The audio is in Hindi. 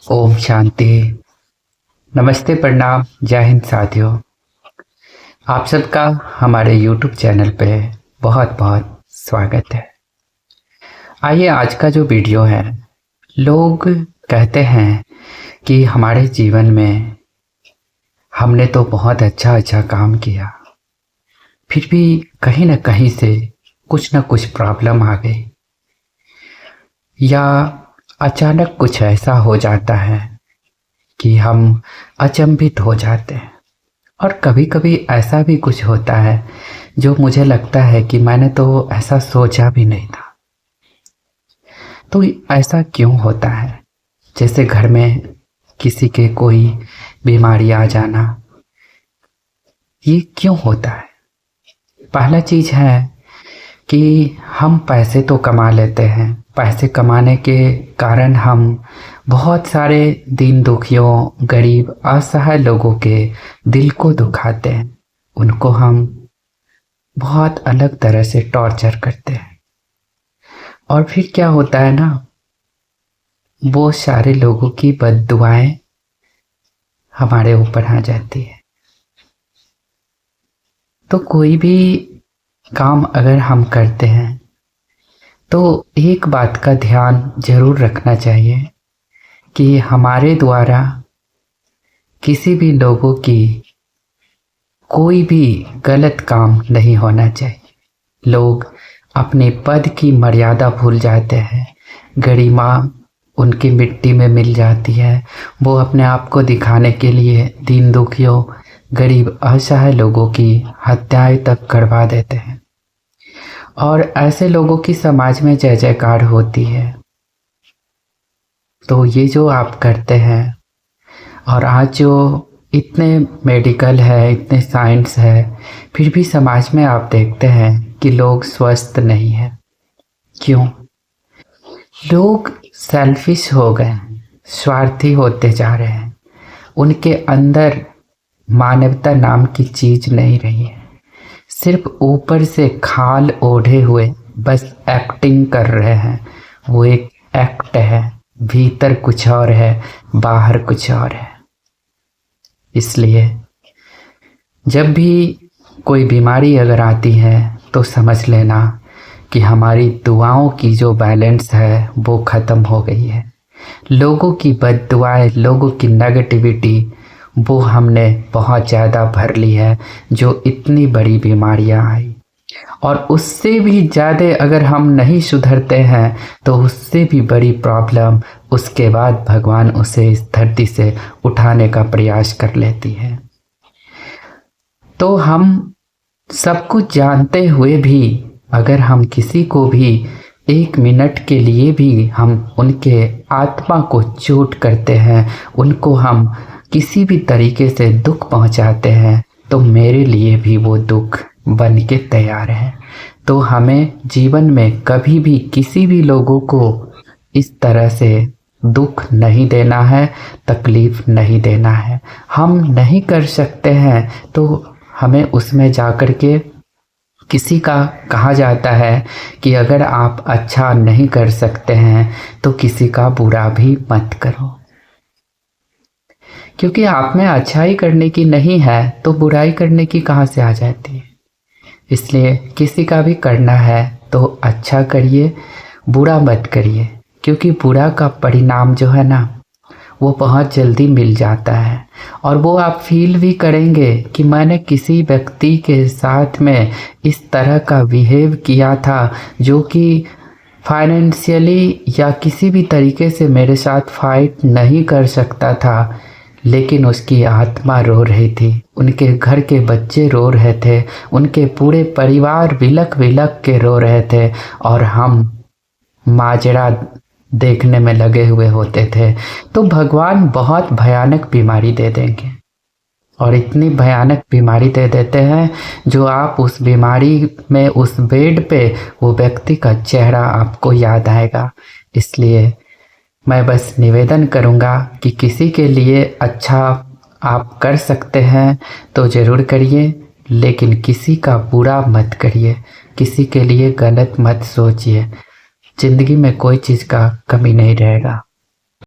ओम शांति। नमस्ते, प्रणाम, जय हिंद साथियों। आप सबका हमारे YouTube चैनल पे बहुत बहुत स्वागत है। आइए, आज का जो वीडियो है, लोग कहते हैं कि हमारे जीवन में हमने तो बहुत अच्छा काम किया, फिर भी कहीं ना कहीं से कुछ ना कुछ प्रॉब्लम आ गई, या अचानक कुछ ऐसा हो जाता है कि हम अचंभित हो जाते हैं। और कभी कभी ऐसा भी कुछ होता है जो मुझे लगता है कि मैंने तो ऐसा सोचा भी नहीं था। तो ऐसा क्यों होता है? जैसे घर में किसी के कोई बीमारी आ जाना, ये क्यों होता है? पहला चीज है कि हम पैसे तो कमा लेते हैं, पैसे कमाने के कारण हम बहुत सारे दीन दुखियों, गरीब, असहाय लोगों के दिल को दुखाते हैं। उनको हम बहुत अलग तरह से टॉर्चर करते हैं। और फिर क्या होता है ना, वो सारे लोगों की बद्दुआएं हमारे ऊपर आ जाती है। तो कोई भी काम अगर हम करते हैं तो एक बात का ध्यान जरूर रखना चाहिए कि हमारे द्वारा किसी भी लोगों की कोई भी गलत काम नहीं होना चाहिए। लोग अपने पद की मर्यादा भूल जाते हैं, गरिमा उनकी मिट्टी में मिल जाती है। वो अपने आप को दिखाने के लिए दीन दुखियों, गरीब, असहाय लोगों की हत्याएं तक करवा देते हैं। और ऐसे लोगों की समाज में जय जयकार होती है। तो ये जो आप करते हैं, और आज जो इतने मेडिकल है, इतने साइंस है, फिर भी समाज में आप देखते हैं कि लोग स्वस्थ नहीं हैं। क्यों? लोग सेल्फिश हो गए हैं, स्वार्थी होते जा रहे हैं। उनके अंदर मानवता नाम की चीज नहीं रही है। सिर्फ ऊपर से खाल ओढ़े हुए बस एक्टिंग कर रहे हैं। वो एक एक्ट है, भीतर कुछ और है, बाहर कुछ और है। इसलिए जब भी कोई बीमारी अगर आती है तो समझ लेना कि हमारी दुआओं की जो बैलेंस है वो ख़त्म हो गई है। लोगों की बद्दुआएं, लोगों की नेगेटिविटी, वो हमने बहुत ज़्यादा भर ली है, जो इतनी बड़ी बीमारियां आई। और उससे भी ज़्यादा अगर हम नहीं सुधरते हैं तो उससे भी बड़ी प्रॉब्लम उसके बाद भगवान उसे इस धरती से उठाने का प्रयास कर लेती है। तो हम सब कुछ जानते हुए भी अगर हम किसी को भी एक मिनट के लिए भी हम उनके आत्मा को चोट करते हैं, उनको हम किसी भी तरीके से दुख पहुंचाते हैं, तो मेरे लिए भी वो दुख बन के तैयार है। तो हमें जीवन में कभी भी किसी भी लोगों को इस तरह से दुख नहीं देना है, तकलीफ नहीं देना है। हम नहीं कर सकते हैं तो हमें उसमें जाकर के, किसी का कहा जाता है कि अगर आप अच्छा नहीं कर सकते हैं तो किसी का बुरा भी मत करो, क्योंकि आप में अच्छाई करने की नहीं है तो बुराई करने की कहाँ से आ जाती है। इसलिए किसी का भी करना है तो अच्छा करिए, बुरा मत करिए, क्योंकि बुरा का परिणाम जो है ना, वो बहुत जल्दी मिल जाता है। और वो आप फील भी करेंगे कि मैंने किसी व्यक्ति के साथ में इस तरह का बिहेव किया था जो कि फाइनेंशियली या किसी भी तरीके से मेरे साथ फाइट नहीं कर सकता था, लेकिन उसकी आत्मा रो रही थी, उनके घर के बच्चे रो रहे थे, उनके पूरे परिवार विलक विलक के रो रहे थे, और हम माजरा देखने में लगे हुए होते थे। तो भगवान बहुत भयानक बीमारी दे देंगे, और इतनी भयानक बीमारी दे देते हैं जो आप उस बीमारी में, उस बेड पे वो व्यक्ति का चेहरा आपको याद आएगा। इसलिए मैं बस निवेदन करूँगा कि किसी के लिए अच्छा आप कर सकते हैं तो ज़रूर करिए, लेकिन किसी का बुरा मत करिए, किसी के लिए गलत मत सोचिए। ज़िंदगी में कोई चीज़ का कमी नहीं रहेगा।